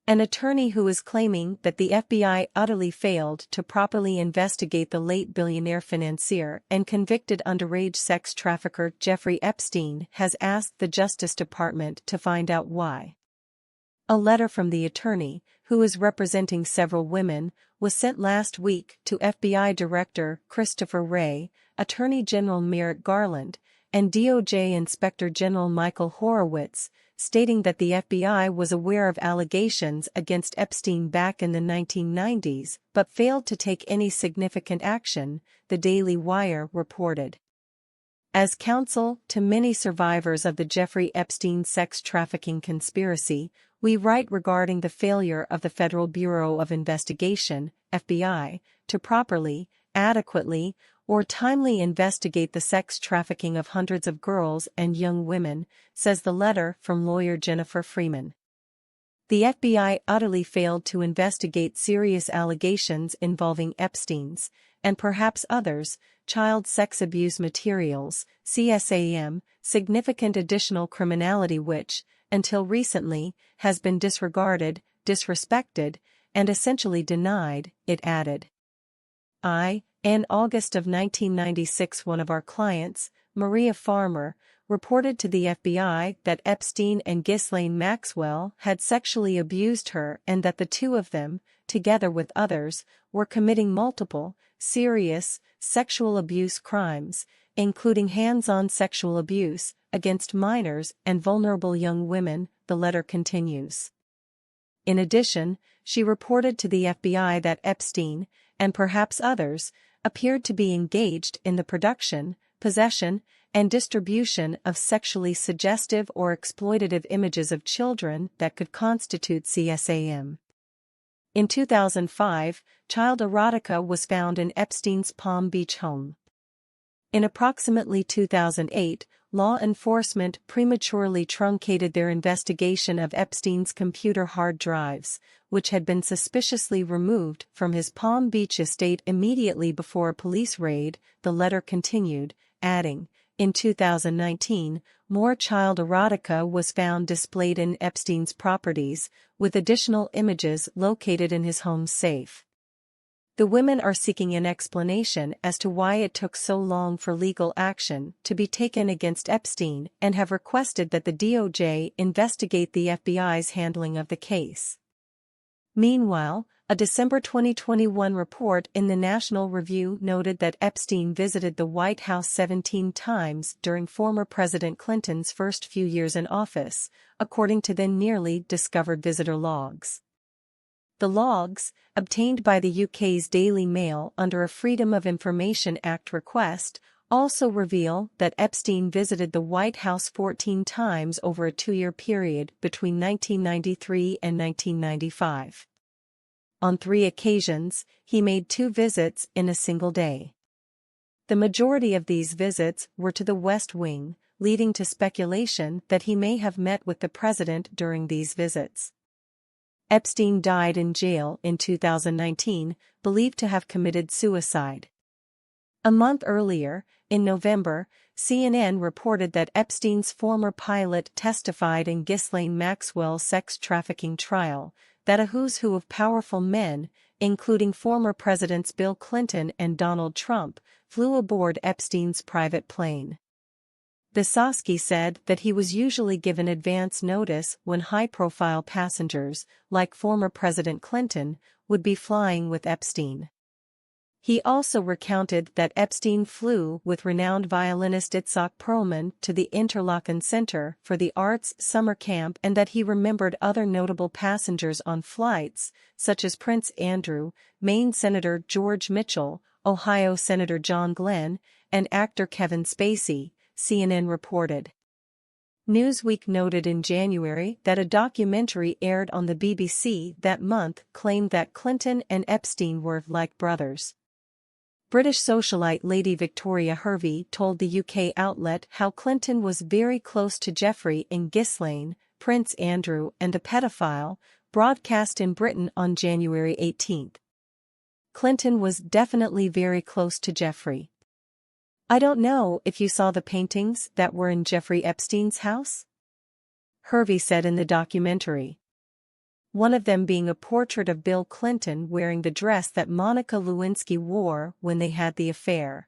An attorney who is claiming that the FBI utterly failed to properly investigate the late billionaire financier and convicted underage sex trafficker Jeffrey Epstein has asked the Justice Department to find out why. A letter from the attorney, who is representing several women, was sent last week to FBI Director Christopher Wray, Attorney General Merrick Garland, and DOJ Inspector General Michael Horowitz, stating that the FBI was aware of allegations against Epstein back in the 1990s but failed to take any significant action, the Daily Wire reported. As counsel to many survivors of the Jeffrey Epstein sex trafficking conspiracy, we write regarding the failure of the Federal Bureau of Investigation, FBI, to properly, adequately, or timely investigate the sex trafficking of hundreds of girls and young women, says the letter from lawyer Jennifer Freeman. The FBI utterly failed to investigate serious allegations involving Epstein's, and perhaps others, child sex abuse materials, CSAM, significant additional criminality which, until recently, has been disregarded, disrespected, and essentially denied, it added. In August of 1996, one of our clients, Maria Farmer, reported to the FBI that Epstein and Ghislaine Maxwell had sexually abused her and that the two of them, together with others, were committing multiple, serious, sexual abuse crimes, including hands-on sexual abuse, against minors and vulnerable young women, the letter continues. In addition, she reported to the FBI that Epstein, and perhaps others, appeared to be engaged in the production, possession, and distribution of sexually suggestive or exploitative images of children that could constitute CSAM. In 2005, child erotica was found in Epstein's Palm Beach home. In approximately 2008, law enforcement prematurely truncated their investigation of Epstein's computer hard drives, which had been suspiciously removed from his Palm Beach estate immediately before a police raid, the letter continued, adding, in 2019, more child erotica was found displayed in Epstein's properties, with additional images located in his home safe. The women are seeking an explanation as to why it took so long for legal action to be taken against Epstein and have requested that the DOJ investigate the FBI's handling of the case. Meanwhile, a December 2021 report in the National Review noted that Epstein visited the White House 17 times during former President Clinton's first few years in office, according to then nearly discovered visitor logs. The logs, obtained by the UK's Daily Mail under a Freedom of Information Act request, also reveal that Epstein visited the White House 14 times over a 2-year period between 1993 and 1995. On 3 occasions, he made 2 visits in a single day. The majority of these visits were to the West Wing, leading to speculation that he may have met with the president during these visits. Epstein died in jail in 2019, believed to have committed suicide. A month earlier, in November, CNN reported that Epstein's former pilot testified in Ghislaine Maxwell's sex trafficking trial, that a who's who of powerful men, including former Presidents Bill Clinton and Donald Trump, flew aboard Epstein's private plane. Bisosky said that he was usually given advance notice when high-profile passengers, like former President Clinton, would be flying with Epstein. He also recounted that Epstein flew with renowned violinist Itzhak Perlman to the Interlaken Center for the Arts summer camp and that he remembered other notable passengers on flights, such as Prince Andrew, Maine Senator George Mitchell, Ohio Senator John Glenn, and actor Kevin Spacey, CNN reported. Newsweek noted in January that a documentary aired on the BBC that month claimed that Clinton and Epstein were like brothers. British socialite Lady Victoria Hervey told the UK outlet how Clinton was very close to Jeffrey and Ghislaine, Prince Andrew and a pedophile, broadcast in Britain on January 18. Clinton was definitely very close to Jeffrey. I don't know if you saw the paintings that were in Jeffrey Epstein's house? Hervey said in the documentary. one of them being a portrait of Bill Clinton wearing the dress that Monica Lewinsky wore when they had the affair.